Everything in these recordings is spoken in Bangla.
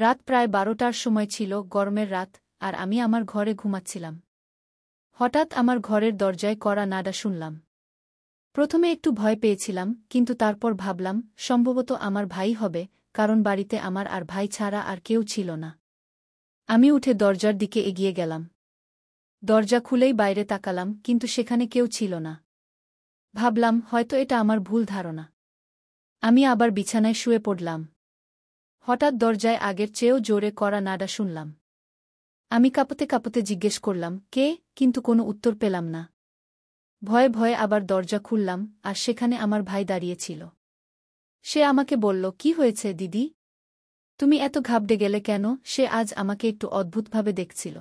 রাত প্রায় 12টার সময় ছিল, গরমের রাত, আর আমি আমার ঘরে ঘুমাচ্ছিলাম। হঠাৎ আমার ঘরের দরজায় কড়া নাড়া শুনলাম। প্রথমে একটু ভয় পেয়েছিলাম, কিন্তু তারপর ভাবলাম সম্ভবত আমার ভাই হবে, কারণ বাড়িতে আমার আর ভাই ছাড়া আর কেউ ছিল না। আমি উঠে দরজার দিকে এগিয়ে গেলাম। দরজা খুলেই বাইরে তাকালাম, কিন্তু সেখানে কেউ ছিল না। ভাবলাম হয়তো এটা আমার ভুল ধারণা। আমি আবার বিছানায় শুয়ে পড়লাম। হঠাৎ দরজায় আগের চেয়েও জোরে কড়া নাড়া শুনলাম। আমি কাঁপতে কাঁপতে জিজ্ঞেস করলাম, কে? কিন্তু কোনো উত্তর পেলাম না। ভয়ে ভয়ে আবার দরজা খুললাম, আর সেখানে আমার ভাই দাঁড়িয়েছিল। সে আমাকে বলল, কি হয়েছে দিদি? তুমি এত ঘাবড়ে গেলে কেন? সে আজ আমাকে একটু অদ্ভুতভাবে দেখছিল।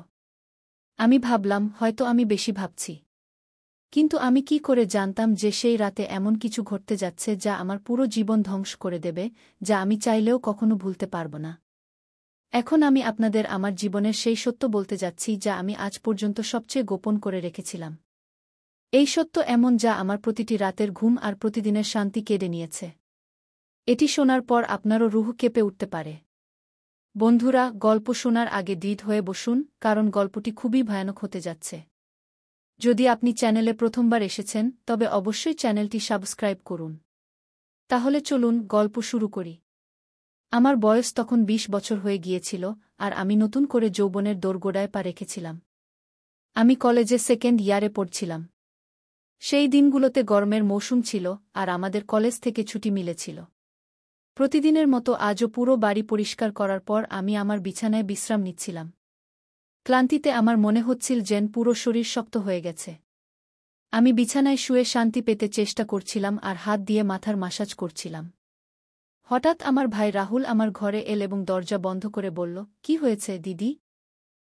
আমি ভাবলাম হয়তো আমি বেশি ভাবছি। কিন্তু আমি কি করে জানতাম যে সেই রাতে এমন কিছু ঘটতে যাচ্ছে যা আমার পুরো জীবন ধ্বংস করে দেবে, যা আমি চাইলেও কখনো ভুলতে পারব না। এখন আমি আপনাদের আমার জীবনের সেই সত্য বলতে যাচ্ছি যা আমি আজ পর্যন্ত সবচেয়ে গোপন করে রেখেছিলাম। এই সত্য এমন যা আমার প্রতিটি রাতের ঘুম আর প্রতিদিনের শান্তি কেড়ে নিয়েছে। এটি শোনার পর আপনারও রুহ কেঁপে উঠতে পারে। বন্ধুরা, গল্প শোনার আগে দৃঢ় হয়ে বসুন, কারণ গল্পটি খুবই ভয়ানক হতে যাচ্ছে। যদি আপনি চ্যানেলে প্রথমবার এসেছেন, তবে অবশ্যই চ্যানেলটি সাবস্ক্রাইব করুন। তাহলে চলুন গল্প শুরু করি। আমার বয়স তখন 20 বছর হয়ে গিয়েছিল, আর আমি নতুন করে যৌবনের দোরগোড়ায় পা রেখেছিলাম। আমি কলেজে সেকেন্ড ইয়ারে পড়ছিলাম। সেই দিনগুলোতে গরমের মৌসুম ছিল, আর আমাদের কলেজ থেকে ছুটি মিলেছিল। প্রতিদিনের মতো আজও পুরো বাড়ি পরিষ্কার করার পর আমি আমার বিছানায় বিশ্রাম নিচ্ছিলাম। ক্লান্তিতে আমার মনে হচ্ছিল যেন পুরো শরীর শক্ত হয়ে গেছে। আমি বিছানায় শুয়ে শান্তি পেতে চেষ্টা করছিলাম আর হাত দিয়ে মাথার মাসাজ করছিলাম। হঠাৎ আমার ভাই রাহুল আমার ঘরে এল এবং দরজা বন্ধ করে বলল, কি হয়েছে দিদি?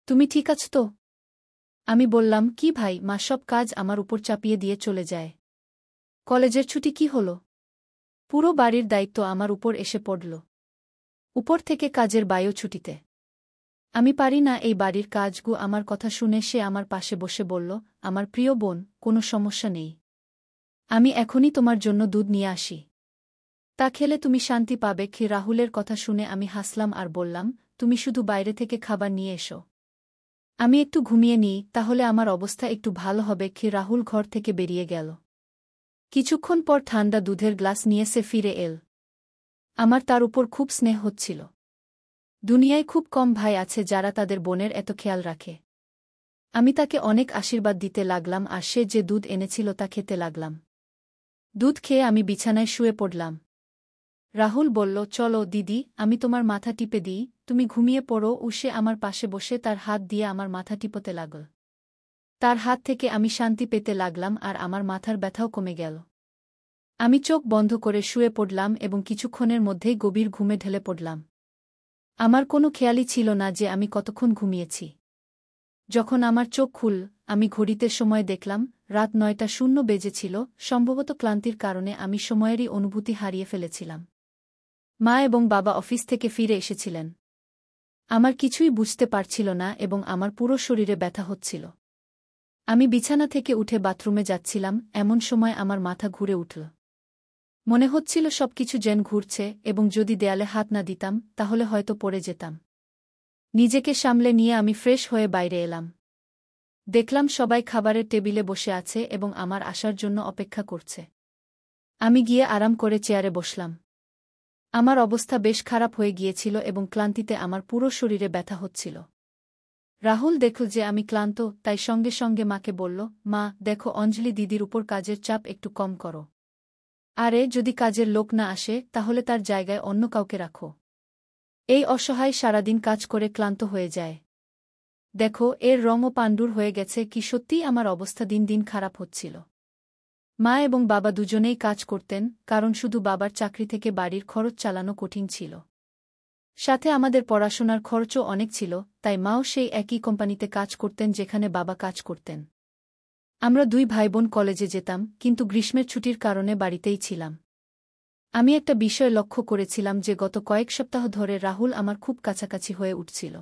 তুমি ঠিক আছ তো? আমি বললাম, কি ভাই, মা সব কাজ আমার উপর চাপিয়ে দিয়ে চলে যায়। কলেজের ছুটি কি হলো? পুরো বাড়ির দায়িত্ব আমার উপর এসে পড়ল। উপর থেকে কাজের বায়ু ছুটিতে। আমি পারি না এই বাড়ির কাজগু। আমার কথা শুনে সে আমার পাশে বসে বলল, আমার প্রিয় বোন, কোনো সমস্যা নেই। আমি এখনই তোমার জন্য দুধ নিয়ে আসি। তা খেলে তুমি শান্তি পাবে। রাহুলের কথা শুনে আমি হাসলাম আর বললাম, তুমি শুধু বাইরে থেকে খাবার নিয়ে এসো। আমি একটু ঘুমিয়ে নিই, তাহলে আমার অবস্থা একটু ভালো হবে। রাহুল ঘর থেকে বেরিয়ে গেল। কিছুক্ষণ পর ঠান্ডা দুধের গ্লাস নিয়ে সে ফিরে এল। আমার তার উপর খুব স্নেহ হচ্ছিল। দুনিয়ায় খুব কম ভাই আছে যারা তাদের বোনের এত খেয়াল রাখে। আমি তাকে অনেক আশীর্বাদ দিতে লাগলাম আর সে যে দুধ এনেছিল তা খেতে লাগলাম। দুধ খেয়ে আমি বিছানায় শুয়ে পড়লাম। রাহুল বলল, চলো দিদি, আমি তোমার মাথা টিপে দিই, তুমি ঘুমিয়ে পড়ো। সে আমার পাশে বসে তার হাত দিয়ে আমার মাথা টিপতে লাগল। তার হাত থেকে আমি শান্তি পেতে লাগলাম আর আমার মাথার ব্যথাও কমে গেল। আমি চোখ বন্ধ করে শুয়ে পড়লাম এবং কিছুক্ষণের মধ্যেই গভীর ঘুমে ঢলে পড়লাম। আমার কোনো খেয়ালই ছিল না যে আমি কতক্ষণ ঘুমিয়েছি। যখন আমার চোখ খুল, আমি ঘড়িতে সময় দেখলাম, রাত 9:00 বেজেছিল। সম্ভবত ক্লান্তির কারণে আমি সময়েরই অনুভূতি হারিয়ে ফেলেছিলাম। মা এবং বাবা অফিস থেকে ফিরে এসেছিলেন। আমার কিছুই বুঝতে পারছিল না এবং আমার পুরো শরীরে ব্যথা হচ্ছিল। আমি বিছানা থেকে উঠে বাথরুমে যাচ্ছিলাম, এমন সময় আমার মাথা ঘুরে উঠল। মনে হচ্ছিল সবকিছু যেন ঘুরছে, এবং যদি দেয়ালে হাত না দিতাম তাহলে হয়তো পড়ে যেতাম। নিজেকে সামলে নিয়ে আমি ফ্রেশ হয়ে বাইরে এলাম। দেখলাম সবাই খাবারের টেবিলে বসে আছে এবং আমার আসার জন্য অপেক্ষা করছে। আমি গিয়ে আরাম করে চেয়ারে বসলাম। আমার অবস্থা বেশ খারাপ হয়ে গিয়েছিল এবং ক্লান্তিতে আমার পুরো শরীরে ব্যথা হচ্ছিল। রাহুল দেখল যে আমি ক্লান্ত, তাই সঙ্গে সঙ্গে মাকে বলল, মা দেখো, অঞ্জলি দিদির উপর কাজের চাপ একটু কম করো। আরে যদি কাজের লোক না আসে তাহলে তার জায়গায় অন্য কাউকে রাখো। এই অসহায় সারাদিন কাজ করে ক্লান্ত হয়ে যায়। দেখো, এর রঙও পাণ্ডুর হয়ে গেছে। কি সত্যিই আমার অবস্থা দিন দিন খারাপ হচ্ছিল। মা এবং বাবা দুজনেই কাজ করতেন, কারণ শুধু বাবার চাকরি থেকে বাড়ির খরচ চালানো কঠিন ছিল। সাথে আমাদের পড়াশোনার খরচও অনেক ছিল, তাই মাও সেই একই কোম্পানিতে কাজ করতেন যেখানে বাবা কাজ করতেন। আমরা দুই ভাইবোন কলেজে যেতাম, কিন্তু গ্রীষ্মের ছুটির কারণে বাড়িতেই ছিলাম। আমি একটা বিষয় লক্ষ্য করেছিলাম যে গত কয়েক সপ্তাহ ধরে রাহুল আমার খুব কাছাকাছি হয়ে উঠছিল।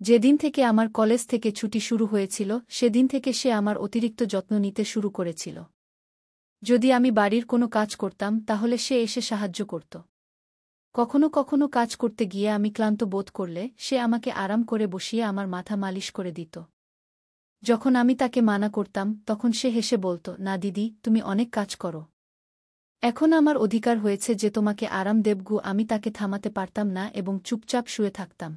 যেদিন থেকে আমার কলেজ থেকে ছুটি শুরু হয়েছিল সেদিন থেকে সে আমার অতিরিক্ত যত্ন নিতে শুরু করেছিল। যদি আমি বাড়ির কোনো কাজ করতাম তাহলে সে এসে সাহায্য করত। কখনো কখনো কাজ করতে গিয়ে আমি ক্লান্ত বোধ করলে সে আমাকে আরাম করে বসিয়ে আমার মাথা মালিশ করে দিত। যখন আমি তাকে মানা করতাম তখন সে হেসে বলত, না দিদি, তুমি অনেক কাজ করো। এখন আমার অধিকার হয়েছে যে তোমাকে আরাম দেবগু। আমি তাকে থামাতে পারতাম না এবং চুপচাপ শুয়ে থাকতাম।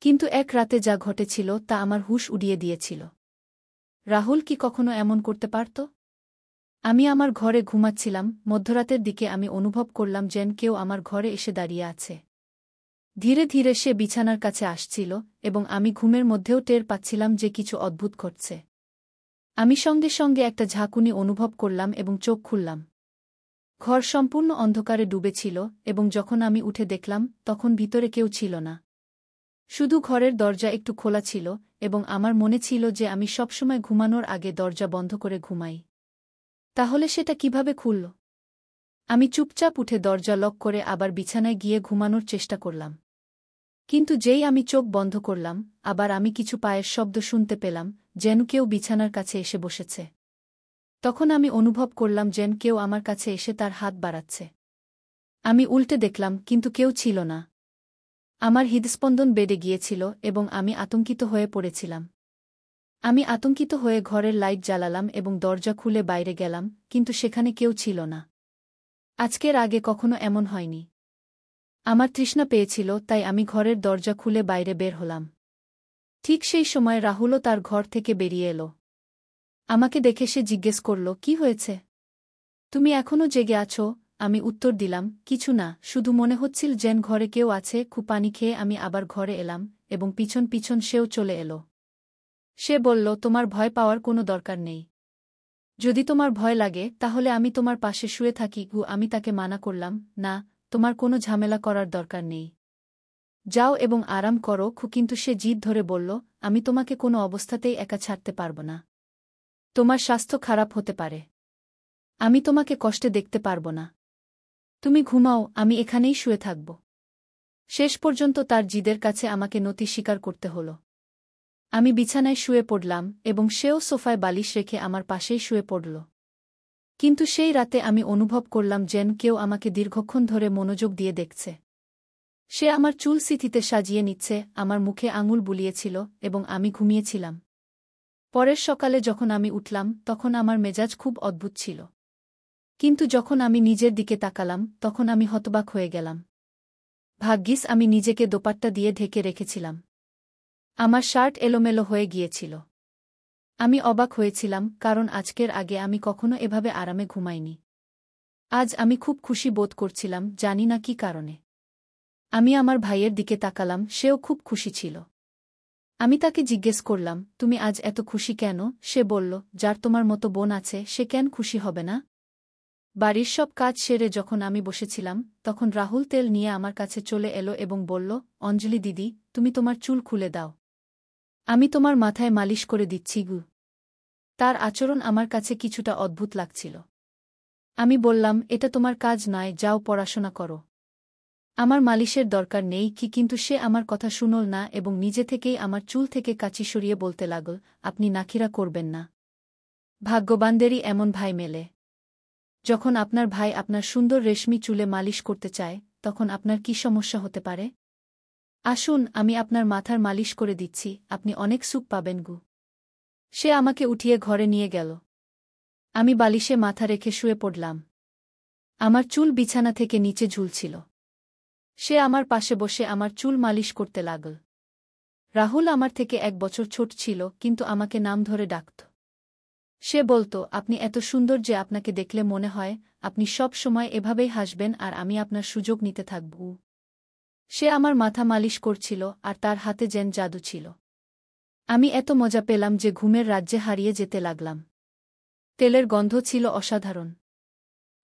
কিন্তু এক রাতে যা ঘটেছিল তা আমার হুঁশ উড়িয়ে দিয়েছিল। রাহুল কি কখনো এমন করতে পারত? আমি আমার ঘরে ঘুমাচ্ছিলাম, মধ্যরাতের দিকে আমি অনুভব করলাম যেন কেউ আমার ঘরে এসে দাঁড়িয়ে আছে। ধীরে ধীরে সে বিছানার কাছে আসছিল এবং আমি ঘুমের মধ্যেও টের পাচ্ছিলাম যে কিছু অদ্ভুত ঘটছে। আমি সঙ্গে সঙ্গে একটা ঝাঁকুনি অনুভব করলাম এবং চোখ খুললাম। ঘর সম্পূর্ণ অন্ধকারে ডুবেছিল এবং যখন আমি উঠে দেখলাম তখন ভিতরে কেউ ছিল না। শুধু ঘরের দরজা একটু খোলা ছিল এবং আমার মনে ছিল যে আমি সবসময় ঘুমানোর আগে দরজা বন্ধ করে ঘুমাই। তাহলে সেটা কিভাবে খুলল? আমি চুপচাপ উঠে দরজা লক করে আবার বিছানায় গিয়ে ঘুমানোর চেষ্টা করলাম। কিন্তু যেই আমি চোখ বন্ধ করলাম, আবার আমি কিছু পায়ের শব্দ শুনতে পেলাম, যেন কেউ বিছানার কাছে এসে বসেছে। তখন আমি অনুভব করলাম যেন কেউ আমার কাছে এসে তার হাত বাড়াচ্ছে। আমি উল্টে দেখলাম, কিন্তু কেউ ছিল না। আমার হৃদস্পন্দন বেড়ে গিয়েছিল এবং আমি আতঙ্কিত হয়ে পড়েছিলাম। আমি আতঙ্কিত হয়ে ঘরের লাইট জ্বালালাম এবং দরজা খুলে বাইরে গেলাম, কিন্তু সেখানে কেউ ছিল না। আজকের আগে কখনো এমন হয়নি। আমার তৃষ্ণা পেয়েছিল, তাই আমি ঘরের দরজা খুলে বাইরে বের হলাম। ঠিক সেই সময় রাহুলও তার ঘর থেকে বেরিয়ে এলো। আমাকে দেখে সে জিজ্ঞেস করল, কি হয়েছে? তুমি এখনও জেগে আছো? আমি উত্তর দিলাম, কিছু না, শুধু মনে হচ্ছিল যেন ঘরে কেউ আছে। খুব পানি খেয়ে আমি আবার ঘরে এলাম এবং পিছন পিছন সেও চলে এলো। সে বলল, তোমার ভয় পাওয়ার কোনো দরকার নেই। যদি তোমার ভয় লাগে তাহলে আমি তোমার পাশে শুয়ে থাকি। আমি তাকে মানা করলাম, না, তোমার কোনো ঝামেলা করার দরকার নেই। যাও এবং আরাম করো। কিন্তু সে জিদ ধরে বলল, আমি তোমাকে কোনো অবস্থাতেই একা ছাড়তে পারব না। তোমার স্বাস্থ্য খারাপ হতে পারে। আমি তোমাকে কষ্টে দেখতে পারব না। তুমি ঘুমাও, আমি এখানেই শুয়ে থাকব। শেষ পর্যন্ত তার জিদের কাছে আমাকে নতি স্বীকার করতে হল। আমি বিছানায় শুয়ে পড়লাম এবং সেও সোফায় বালিশ রেখে আমার পাশেই শুয়ে পড়ল। কিন্তু সেই রাতে আমি অনুভব করলাম যেন কেউ আমাকে দীর্ঘক্ষণ ধরে মনোযোগ দিয়ে দেখছে। সে আমার চুল সিথিতে সাজিয়ে নিচ্ছে, আমার মুখে আঙুল বুলিয়েছিল এবং আমি ঘুমিয়েছিলাম। পরের সকালে যখন আমি উঠলাম তখন আমার মেজাজ খুব অদ্ভুত ছিল। কিন্তু যখন আমি নিজের দিকে তাকালাম তখন আমি হতবাক হয়ে গেলাম। ভাগ্যিস আমি নিজেকে দোপাট্টা দিয়ে ঢেকে রেখেছিলাম। আমার শার্ট এলোমেলো হয়ে গিয়েছিল। আমি অবাক হয়েছিলাম, কারণ আজকের আগে আমি কখনো এভাবে আরামে ঘুমাইনি। আজ আমি খুব খুশি বোধ করছিলাম, জানি না কী কারণে। আমি আমার ভাইয়ের দিকে তাকালাম, সেও খুব খুশি ছিল। আমি তাকে জিজ্ঞেস করলাম, তুমি আজ এত খুশি কেন? সে বলল, যার তোমার মতো বোন আছে সে কেন খুশি হবে না? বাড়ির সব কাজ সেরে যখন আমি বসেছিলাম তখন রাহুল তেল নিয়ে আমার কাছে চলে এলো এবং বলল, অঞ্জলি দিদি, তুমি তোমার চুল খুলে দাও। আমি তোমার মাথায় মালিশ করে দিচ্ছি গু। তার আচরণ আমার কাছে কিছুটা অদ্ভুত লাগছিল। আমি বললাম, এটা তোমার কাজ নয়, যাও পড়াশোনা করো। আমার মালিশের দরকার নেই কিন্তু সে আমার কথা শুনল না এবং নিজে থেকেই আমার চুল থেকে কাঁচি সরিয়ে বলতে লাগল, আপনি নাখিরা করবেন না। ভাগ্যবানদেরই এমন ভাই মেলে। যখন আপনার ভাই আপনার সুন্দর রেশমি চুলে মালিশ করতে চায় তখন আপনার কি সমস্যা হতে পারে? আসুন, আমি আপনার মাথার মালিশ করে দিচ্ছি, আপনি অনেক সুখ পাবেন গু। সে আমাকে উঠিয়ে ঘরে নিয়ে গেল। আমি বালিশে মাথা রেখে শুয়ে পড়লাম। আমার চুল বিছানা থেকে নিচে ঝুলছিল। সে আমার পাশে বসে আমার চুল মালিশ করতে লাগল। রাহুল আমার থেকে 1 বছর ছোট ছিল, কিন্তু আমাকে নাম ধরে ডাকত। সে বলত, আপনি এত সুন্দর যে আপনাকে দেখলে মনে হয় আপনি সব সময় এভাবেই হাসবেন আর আমি আপনার সুযোগ নিতে থাকব। সে আমার মাথা মালিশ করছিল আর তার হাতে যেন জাদু ছিল। আমি এত মজা পেলাম যে ঘুমের রাজ্যে হারিয়ে যেতে লাগলাম। তেলের গন্ধ ছিল অসাধারণ।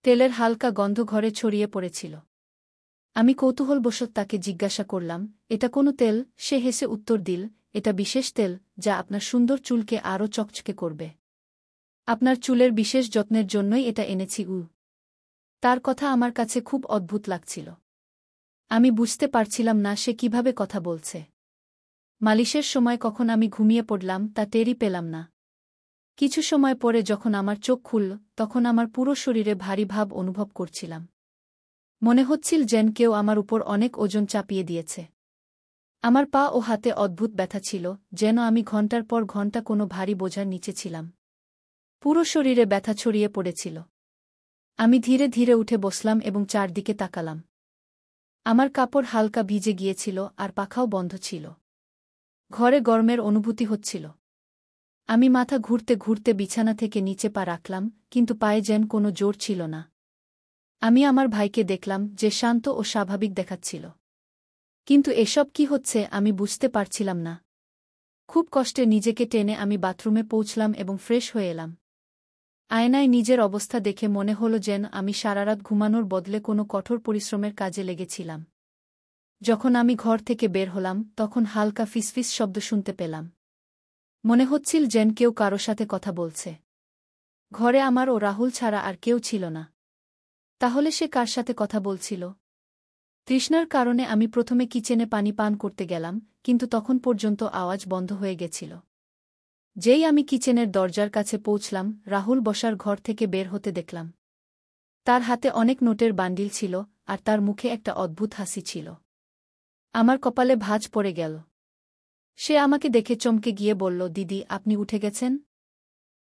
তেলের হালকা গন্ধ ঘরে ছড়িয়ে পড়েছিল। আমি কৌতূহলবশত তাকে জিজ্ঞাসা করলাম, এটা কোনো তেল? সে হেসে উত্তর দিল, এটা বিশেষ তেল যা আপনার সুন্দর চুলকে আরও চকচকে করবে। আপনার চুলের বিশেষ যত্নের জন্যই এটা এনেছি। তার কথা আমার কাছে খুব অদ্ভুত লাগছিল। আমি বুঝতে পারছিলাম না সে কিভাবে কথা বলছে। মালিশের সময় কখন আমি ঘুমিয়ে পড়লাম তা টেরই পেলাম না। কিছু সময় পরে যখন আমার চোখ খুলল তখন আমার পুরো শরীরে ভারী ভাব অনুভব করছিলাম। মনে হচ্ছিল যেন কেউ আমার উপর অনেক ওজন চাপিয়ে দিয়েছে। আমার পা ও হাতে অদ্ভুত ব্যথা ছিল, যেন আমি ঘণ্টার পর ঘণ্টা কোনো ভারী বোঝার নিচে ছিলাম। পুরো শরীরে ব্যথা ছড়িয়ে পড়েছিল। আমি ধীরে ধীরে উঠে বসলাম এবং চারদিকে তাকালাম। আমার কাপড় হালকা ভিজে গিয়েছিল আর পাখাও বন্ধ ছিল। ঘরে গরমের অনুভূতি হচ্ছিল। আমি মাথা ঘুরতে ঘুরতে বিছানা থেকে নিচে পা রাখলাম, কিন্তু পায়ে যেন কোনো জোর ছিল না। আমি আমার ভাইকে দেখলাম, যে শান্ত ও স্বাভাবিক দেখাচ্ছিল। কিন্তু এসব কি হচ্ছে আমি বুঝতে পারছিলাম না। খুব কষ্টে নিজেকে টেনে আমি বাথরুমে পৌঁছলাম এবং ফ্রেশ হয়ে এলাম। আয়নায় নিজের অবস্থা দেখে মনে হল যেন আমি সারারাত ঘুমানোর বদলে কোনো কঠোর পরিশ্রমের কাজে লেগেছিলাম। যখন আমি ঘর থেকে বের হলাম তখন হালকা ফিসফিস শব্দ শুনতে পেলাম। মনে হচ্ছিল যেন কেউ কারো সাথে কথা বলছে। ঘরে আমার ও রাহুল ছাড়া আর কেউ ছিল না। তাহলে সে কার সাথে কথা বলছিল? তৃষ্ণার কারণে আমি প্রথমে কিচেনে পানি পান করতে গেলাম, কিন্তু তখন পর্যন্ত আওয়াজ বন্ধ হয়ে গেছিল। যেই আমি কিচেনের দরজার কাছে পৌঁছলাম, রাহুল বসার ঘর থেকে বের হতে দেখলাম। তার হাতে অনেক নোটের বান্ডিল ছিল, আর তার মুখে একটা অদ্ভুত হাসি ছিল। আমার কপালে ভাঁজ পড়ে গেল। সে আমাকে দেখে চমকে গিয়ে বলল, দিদি, আপনি উঠে গেছেন?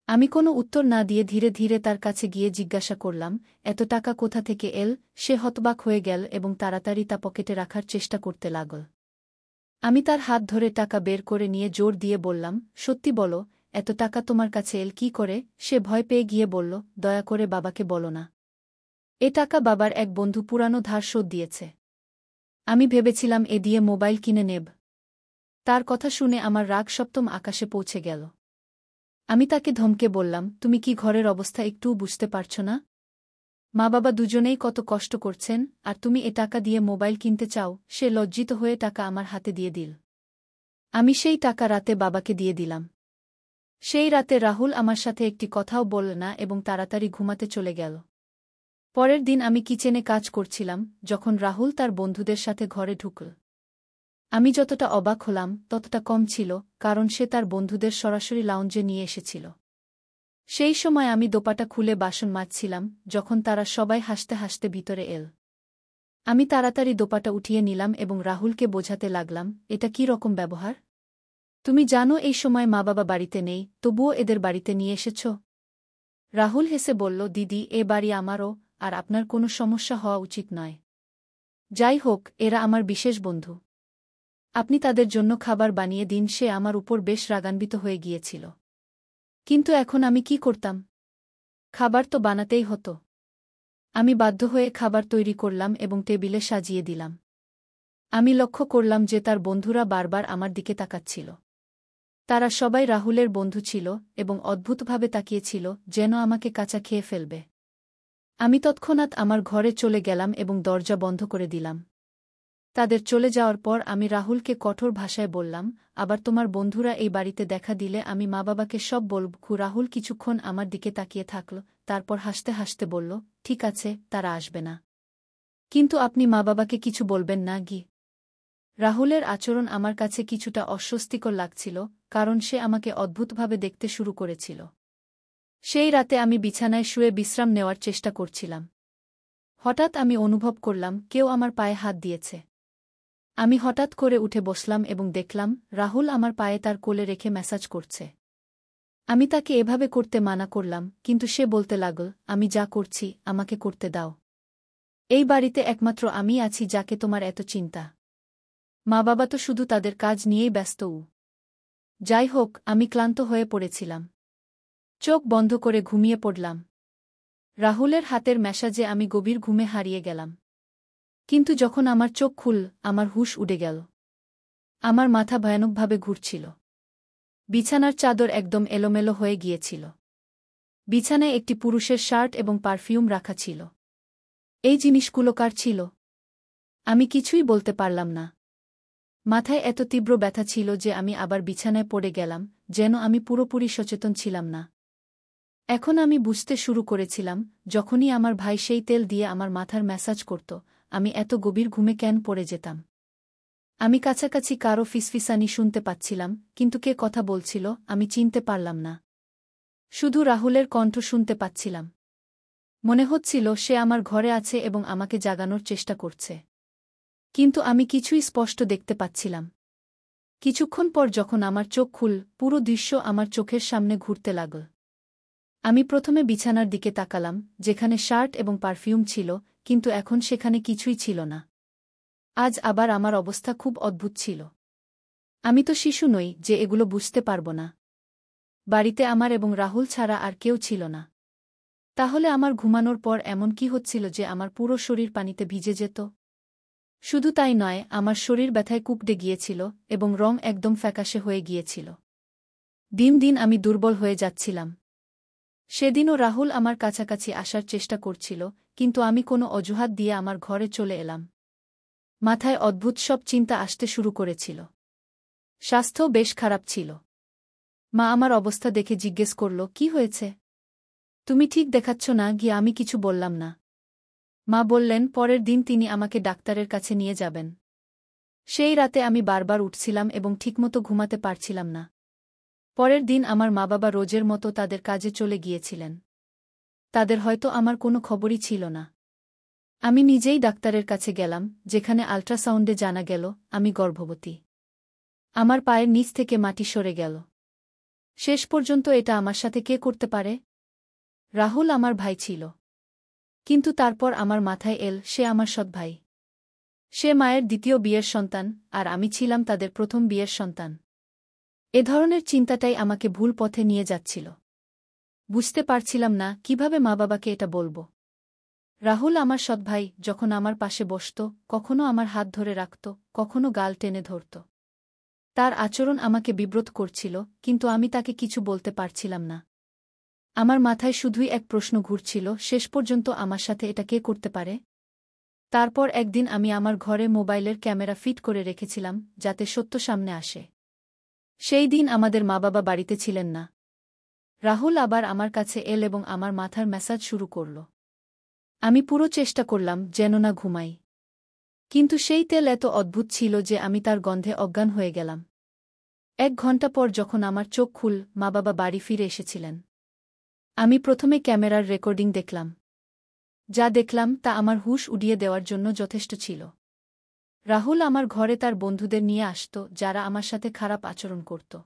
আমি কোনো উত্তর না দিয়ে ধীরে ধীরে তার কাছে গিয়ে জিজ্ঞাসা করলাম, এত টাকা কোথা থেকে এল? সে হতবাক হয়ে গেল এবং তাড়াতাড়ি তা পকেটে রাখার চেষ্টা করতে লাগল। আমি তার হাত ধরে টাকা বের করে নিয়ে জোর দিয়ে বললাম, সত্যি বলো, এত টাকা তোমার কাছে এল কী করে? সে ভয় পেয়ে গিয়ে বলল, দয়া করে বাবাকে বলো না। এ টাকা বাবার এক বন্ধু পুরানো ধার শোধ দিয়েছে। আমি ভেবেছিলাম এ দিয়ে মোবাইল কিনে নেব। তার কথা শুনে আমার রাগ সপ্তম আকাশে পৌঁছে গেল। আমি তাকে ধমকে বললাম, তুমি কি ঘরের অবস্থা একটুও বুঝতে পারছ না? মা বাবা দুজনেই কত কষ্ট করছেন, আর তুমি এ টাকা দিয়ে মোবাইল কিনতে চাও? সে লজ্জিত হয়ে টাকা আমার হাতে দিয়ে দিল। আমি সেই টাকা রাতে বাবাকে দিয়ে দিলাম। সেই রাতে রাহুল আমার সাথে একটি কথাও বলল না এবং তাড়াতাড়ি ঘুমাতে চলে গেল। পরের দিন আমি কিচেনে কাজ করছিলাম, যখন রাহুল তার বন্ধুদের সাথে ঘরে ঢুকল। আমি যতটা অবাক হলাম ততটা কম ছিল, কারণ সে তার বন্ধুদের সরাসরি লাউঞ্জে নিয়ে এসেছিল। সেই সময় আমি দোপাটা খুলে বাসন মাজছিলাম, যখন তারা সবাই হাসতে হাসতে ভিতরে এল। আমি তাড়াতাড়ি দোপাটা উঠিয়ে নিলাম এবং রাহুলকে বোঝাতে লাগলাম, এটা কী রকম ব্যবহার? তুমি জানো এই সময় মা বাবা বাড়িতে নেই, তবুও এদের বাড়িতে নিয়ে এসেছ? রাহুল হেসে বলল, দিদি, এ বাড়ি আমারও, আর আপনার কোনো সমস্যা হওয়া উচিত নয়। যাই হোক, এরা আমার বিশেষ বন্ধু। আপনি তাদের জন্য খাবার বানিয়ে দিন। সে আমার উপর বেশ রাগান্বিত হয়ে গিয়েছিল। কিন্তু এখন আমি কি করতাম? খাবার তো বানাতেই হতো। আমি বাধ্য হয়ে খাবার তৈরি করলাম এবং টেবিলে সাজিয়ে দিলাম। আমি লক্ষ্য করলাম যে তার বন্ধুরা বারবার আমার দিকে তাকাচ্ছিল। তারা সবাই রাহুলের বন্ধু ছিল এবং অদ্ভুতভাবে তাকিয়েছিল, যেন আমাকে কাঁচা খেয়ে ফেলবে। আমি তৎক্ষণাৎ আমার ঘরে চলে গেলাম এবং দরজা বন্ধ করে দিলাম। তাদের চলে যাওয়ার পর আমি রাহুলকে কঠোর ভাষায় বললাম, আবার তোমার বন্ধুরা এই বাড়িতে দেখা দিলে আমি মা বাবাকে সব বলব। রাহুল কিছুক্ষণ আমার দিকে তাকিয়ে থাকল, তারপর হাসতে হাসতে বলল, ঠিক আছে, তারা আসবে না। কিন্তু আপনি মা বাবাকে কিছু বলবেন না কি? রাহুলের আচরণ আমার কাছে কিছুটা অস্বস্তিকর লাগছিল, কারণ সে আমাকে অদ্ভুতভাবে দেখতে শুরু করেছিল। সেই রাতে আমি বিছানায় শুয়ে বিশ্রাম নেওয়ার চেষ্টা করছিলাম। হঠাৎ আমি অনুভব করলাম কেউ আমার পায়ে হাত দিয়েছে। আমি হঠাৎ করে উঠে বসলাম এবং দেখলাম রাহুল আমার পায়ে তার কোলে রেখে ম্যাসাজ করছে। আমি তাকে এভাবে করতে মানা করলাম, কিন্তু সে বলতে লাগল, আমি যা করছি আমাকে করতে দাও। এই বাড়িতে একমাত্র আমি আছি যাকে তোমার এত চিন্তা। মা বাবা তো শুধু তাদের কাজ নিয়েই ব্যস্ত। যাই হোক, আমি ক্লান্ত হয়ে পড়েছিলাম। চোখ বন্ধ করে ঘুমিয়ে পড়লাম। রাহুলের হাতের ম্যাসাজে আমি গভীর ঘুমে হারিয়ে গেলাম। কিন্তু যখন আমার চোখ খুলল, আমার হুঁশ উড়ে গেল। আমার মাথা ভয়ানকভাবে ঘুরছিল। বিছানার চাদর একদম এলোমেলো হয়ে গিয়েছিল। বিছানায় একটি পুরুষের শার্ট এবং পারফিউম রাখা ছিল। এই জিনিসগুলো কার ছিল? আমি কিছুই বলতে পারলাম না। মাথায় এত তীব্র ব্যথা ছিল যে আমি আবার বিছানায় পড়ে গেলাম, যেন আমি পুরোপুরি সচেতন ছিলাম না। এখন আমি বুঝতে শুরু করেছিলাম, যখনই আমার ভাই সেই তেল দিয়ে আমার মাথার ম্যাসাজ করত, আমি এত গভীর ঘুমে কেন পড়ে যেতাম। আমি কাছাকাছি কারো ফিসফিসানি শুনতে পাচ্ছিলাম, কিন্তু কে কথা বলছিল আমি চিনতে পারলাম না। শুধু রাহুলের কণ্ঠ শুনতে পাচ্ছিলাম। মনে হচ্ছিল সে আমার ঘরে আছে এবং আমাকে জাগানোর চেষ্টা করছে। কিন্তু আমি কিছুই স্পষ্ট দেখতে পাচ্ছিলাম। কিছুক্ষণ পর যখন আমার চোখ খুল, পুরো দৃশ্য আমার চোখের সামনে ঘুরতে লাগল। আমি প্রথমে বিছানার দিকে তাকালাম, যেখানে শার্ট এবং পারফিউম ছিল, কিন্তু এখন সেখানে কিছুই ছিল না। আজ আবার আমার অবস্থা খুব অদ্ভুত ছিল। আমি তো শিশু নই যে এগুলো বুঝতে পারব না। বাড়িতে আমার এবং রাহুল ছাড়া আর কেউ ছিল না। তাহলে আমার ঘুমানোর পর এমন কি হচ্ছিল যে আমার পুরো শরীর পানিতে ভিজে যেত? শুধু তাই নয়, আমার শরীর ব্যথায় কুঁকড়ে গিয়েছিল এবং রং একদম ফ্যাকাশে হয়ে গিয়েছিল। দিন দিন আমি দুর্বল হয়ে যাচ্ছিলাম। সেদিনও রাহুল আমার কাছাকাছি আসার চেষ্টা করছিল, কিন্তু আমি কোনো অজুহাত দিয়ে আমার ঘরে চলে এলাম। মাথায় অদ্ভুত সব চিন্তা আসতে শুরু করেছিল। স্বাস্থ্য বেশ খারাপ ছিল। মা আমার অবস্থা দেখে জিজ্ঞেস করল, কি হয়েছে? তুমি ঠিক দেখাচ্ছ না। গিয়ে আমি কিছু বললাম না। মা বললেন পরের দিন তিনি আমাকে ডাক্তারের কাছে নিয়ে যাবেন। সেই রাতে আমি বারবার উঠছিলাম এবং ঠিকমতো ঘুমাতে পারছিলাম না। পরের দিন আমার মা-বাবা রোজের মতো তাদের কাজে চলে গিয়েছিলেন। তাদের হয়তো আমার কোনো খবরই ছিল না। আমি নিজেই ডাক্তারের কাছে গেলাম, যেখানে আল্ট্রাসাউন্ডে জানা গেল আমি গর্ভবতী। আমার পায়ের নিচ থেকে মাটি সরে গেল। শেষ পর্যন্ত এটা আমার সাথে কে করতে পারে? রাহুল আমার ভাই ছিল। কিন্তু তারপর আমার মাথায় এল সে আমার সৎ ভাই। সে মায়ের দ্বিতীয় বিয়ের সন্তান, আর আমি ছিলাম তাদের প্রথম বিয়ের সন্তান। এ ধরনের চিন্তাটাই আমাকে ভুল পথে নিয়ে যাচ্ছিল। বুঝতে পারছিলাম না কিভাবে মা-বাবাকে এটা বলব। রাহুল আমার সৎ ভাই, যখন আমার পাশে বসত, কখনো আমার হাত ধরে রাখত, কখনো গাল টেনে ধরত। তার আচরণ আমাকে বিব্রত করছিল, কিন্তু আমি তাকে কিছু বলতে পারছিলাম না। আমার মাথায় শুধুই এক প্রশ্ন ঘুরছিল, শেষ পর্যন্ত আমার সাথে এটা কে করতে পারে? তারপর একদিন আমি আমার ঘরে মোবাইলের ক্যামেরা ফিট করে রেখেছিলাম, যাতে সত্য সামনে আসে। সেই দিন আমাদের মা-বাবা বাড়িতে ছিলেন না। রাহুল আবার আমার কাছে এল এবং আমার মাথার ম্যাসাজ শুরু করল। আমি পুরো চেষ্টা করলাম যেন না ঘুমাই। কিন্তু সেই তেল এত অদ্ভুত ছিল যে আমি তার গন্ধে অজ্ঞান হয়ে গেলাম। 1 ঘণ্টা পর যখন আমার চোখ খুল, মা-বাবা বাড়ি ফিরে এসেছিলেন। আমি প্রথমে ক্যামেরার রেকর্ডিং দেখলাম। যা দেখলাম তা আমার হুঁশ উড়িয়ে দেওয়ার জন্য যথেষ্ট ছিল। রাহুল আমার ঘরে তার বন্ধুদের নিয়ে আসত, যারা আমার সাথে খারাপ আচরণ করত।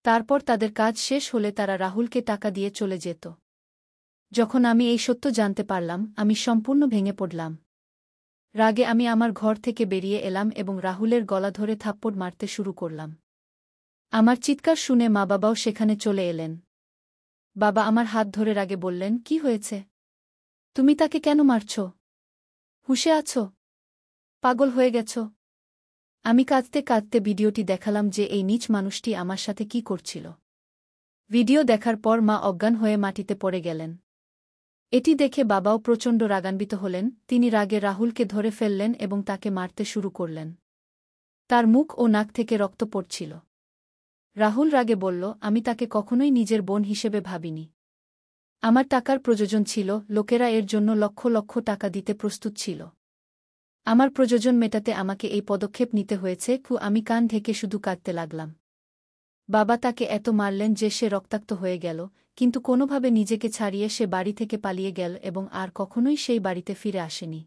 তারপর তাদের কাজ শেষ হলে তারা রাহুলকে টাকা দিয়ে চলে যেত। যখন আমি এই সত্য জানতে পারলাম, আমি সম্পূর্ণ ভেঙে পড়লাম। রাগে আমি আমার ঘর থেকে বেরিয়ে এলাম এবং রাহুলের গলা ধরে থাপ্পড় মারতে শুরু করলাম। আমার চিৎকার শুনে মা-বাবাও সেখানে চলে এলেন। বাবা আমার হাত ধরে রাগে বললেন, কি হয়েছে? তুমি তাকে কেন মারছ? হুঁশে আছো? পাগল হয়ে গেছ? আমি কাঁদতে কাঁদতে ভিডিওটি দেখালাম যে এই নীচ মানুষটি আমার সাথে কি করছিল। ভিডিও দেখার পর মা অজ্ঞান হয়ে মাটিতে পড়ে গেলেন। এটি দেখে বাবাও প্রচণ্ড রাগান্বিত হলেন। তিনি রাগে রাহুলকে ধরে ফেললেন এবং তাকে মারতে শুরু করলেন। তার মুখ ও নাক থেকে রক্ত পড়ছিল। রাহুল রাগে বলল, আমি তাকে কখনোই নিজের বোন হিসেবে ভাবিনি। আমার টাকার প্রয়োজন ছিল, লোকেরা এর জন্য লক্ষ লক্ষ টাকা দিতে প্রস্তুত ছিল। আমার প্রয়োজন মেটাতে আমাকে এই পদক্ষেপ নিতে হয়েছে। আমি কান ঢেকে শুধু কাঁদতে লাগলাম। বাবা তাকে এত মারলেন যে সে রক্তাক্ত হয়ে গেল, কিন্তু কোনোভাবে নিজেকে ছাড়িয়ে সে বাড়ি থেকে পালিয়ে গেল এবং আর কখনোই সেই বাড়িতে ফিরে আসেনি।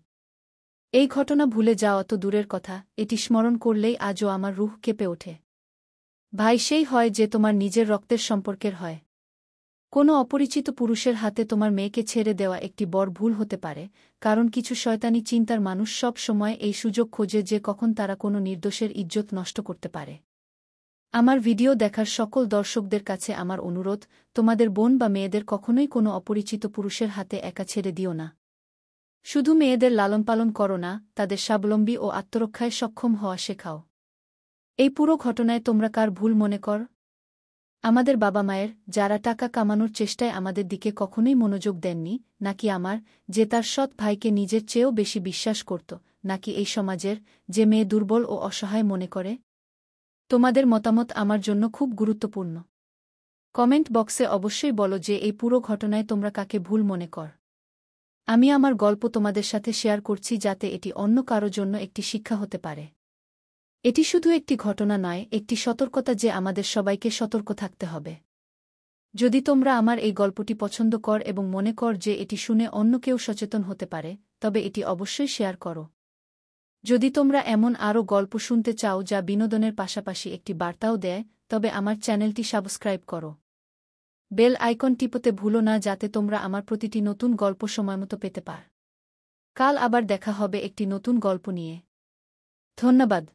এই ঘটনা ভুলে যাওয়া তো দূরের কথা, এটি স্মরণ করলেই আজও আমার রুহ কেঁপে ওঠে। ভাই সেই হয় যে তোমার নিজের রক্তের সম্পর্কের হয়। কোনো অপরিচিত পুরুষের হাতে তোমার মেয়েকে ছেড়ে দেওয়া একটি বড় ভুল হতে পারে, কারণ কিছু শয়তানি চিন্তার মানুষ সব সময় এই সুযোগ খোঁজে যে কখন তারা কোনো নির্দোষের ইজ্জত নষ্ট করতে পারে। আমার ভিডিও দেখার সকল দর্শকদের কাছে আমার অনুরোধ, তোমাদের বোন বা মেয়েদের কখনোই কোনো অপরিচিত পুরুষের হাতে একা ছেড়ে দিও না। শুধু মেয়েদের লালনপালন করো না, তাদের স্বাবলম্বী ও আত্মরক্ষায় সক্ষম হওয়া শেখাও। এই পুরো ঘটনায় তোমরা কার ভুল মনে কর? আমাদের বাবা-মায়ের, যারা টাকা কামানোর চেষ্টায় আমাদের দিকে কখনোই মনোযোগ দেননি, নাকি আমার, যে তার সৎ ভাইকে নিজের চেয়েও বেশি বিশ্বাস করত, নাকি এই সমাজের, যে মেয়ে দুর্বল ও অসহায় মনে করে? তোমাদের মতামত আমার জন্য খুব গুরুত্বপূর্ণ। কমেন্ট বক্সে অবশ্যই বলো যে এই পুরো ঘটনায় তোমরা কাকে ভুল মনে কর। আমি আমার গল্প তোমাদের সাথে শেয়ার করছি যাতে এটি অন্য কারো জন্য একটি শিক্ষা হতে পারে। এটি শুধু একটি ঘটনা নয়, একটি সতর্কতা যে আমাদের সবাইকে সতর্ক থাকতে হবে। যদি তোমরা আমার এই গল্পটি পছন্দ কর এবং মনে কর যে এটি শুনে অন্য কেউ সচেতন হতে পারে, তবে এটি অবশ্যই শেয়ার করো। যদি তোমরা এমন আরও গল্প শুনতে চাও যা বিনোদনের পাশাপাশি একটি বার্তাও দেয়, তবে আমার চ্যানেলটি সাবস্ক্রাইব করো। বেল আইকন টিপতে ভুলো না যাতে তোমরা আমার প্রতিটি নতুন গল্প সময়মতো পেতে পার। কাল আবার দেখা হবে একটি নতুন গল্প নিয়ে। ধন্যবাদ।